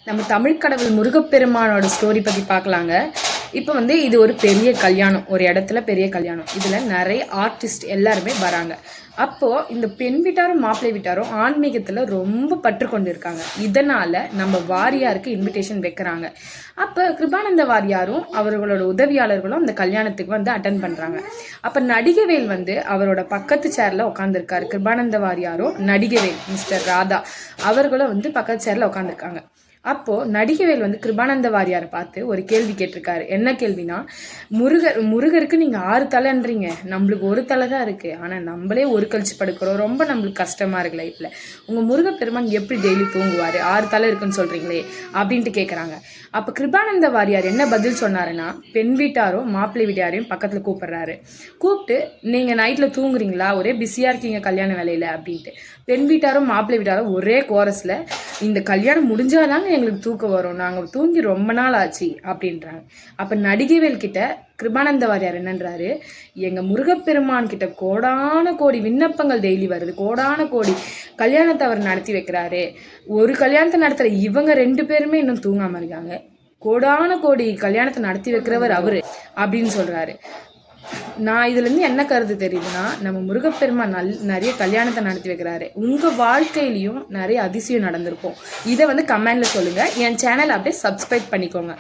நம்ம தமிழ் கடவுள் முருகப்பெருமானோட ஸ்டோரி பற்றி பார்க்கலாங்க. இப்போ இது ஒரு பெரிய கல்யாணம், ஒரு இடத்துல பெரிய கல்யாணம். இதில் நிறைய ஆர்டிஸ்ட் எல்லாருமே வராங்க. அப்போது இந்த பெண் வீட்டாரும் மாப்பிள்ளை வீட்டாரும் ஆன்மீகத்தில் ரொம்ப பற்று கொண்டு இருக்காங்க. இதனால் நம்ம வாரியாருக்கு இன்விடேஷன் வைக்கிறாங்க. அப்போ கிருபானந்த வாரியாரும் அவர்களோட உதவியாளர்களும் அந்த கல்யாணத்துக்கு அட்டன் பண்ணுறாங்க. அப்போ நடிகவேல் அவரோட பக்கத்து சேரில் உட்காந்துருக்காரு. கிருபானந்த வாரியாரும் நடிகவேல் மிஸ்டர் ராதா அவர்களும் பக்கத்து சேரில் உட்காந்துருக்காங்க. அப்போது நடிகவேல் கிருபானந்த வாரியாரை பார்த்து ஒரு கேள்வி கேட்டிருக்காரு. என்ன கேள்வினா, முருகருக்கு நீங்கள் 6 தலைன்றீங்க, நம்மளுக்கு ஒரு தலை தான் இருக்குது, ஆனால் நம்மளே ஒரு கழிச்சு படுக்கிறோம், ரொம்ப நம்மளுக்கு கஷ்டமாக இருக்குது லைஃப்பில். உங்கள் முருகப்பெருமான் எப்படி டெய்லி தூங்குவார், 6 தலை இருக்குன்னு சொல்கிறீங்களே அப்படின்ட்டு கேட்குறாங்க. அப்போ கிருபானந்த வாரியார் என்ன பதில் சொன்னாருன்னா, பெண் வீட்டாரும் மாப்பிள்ளை வீட்டாரையும் பக்கத்தில் கூப்பிட்றாரு. கூப்பிட்டு, நீங்கள் நைட்டில் தூங்குறீங்களா, ஒரே பிஸியாக இருக்கீங்க கல்யாண வேலையில் அப்படின்ட்டு. பெண் வீட்டாரும் மாப்பிள்ளை வீட்டாரும் ஒரே கோரஸில், இந்த கல்யாணம் முடிஞ்சாதாங்க எங்களுக்கு தூக்கம் வரும், நாங்கள் தூங்கி ரொம்ப நாள் ஆச்சு அப்படின்றாங்க. அப்போ நடிகவேல் கிட்ட கிருபானந்த வாரியார் என்னன்றாரு, எங்கள் முருகப்பெருமான் கிட்ட கோடான கோடி விண்ணப்பங்கள் டெய்லி வருது, கோடான கோடி கல்யாணத்தை அவர் நடத்தி வைக்கிறாரு, ஒரு கல்யாணத்தை நடத்துகிற இவங்க 2 பேருமே இன்னும் தூங்காமல் இருக்காங்க, கோடான கோடி கல்யாணத்தை நடத்தி வைக்கிறவர் அவரு அப்படின்னு சொல்கிறாரு. நான் இதுலேருந்து என்ன கருத்து தெரியுதுன்னா, நம்ம முருகப்பெருமான் நிறைய கல்யாணத்தை நடத்தி வைக்கிறாரு. உங்கள் வாழ்க்கையிலையும் நிறைய அதிசயம் நடந்திருக்கும். இதை கமெண்டில் சொல்லுங்கள். என் சேனல் அப்படியே சப்ஸ்கிரைப் பண்ணிக்கோங்க.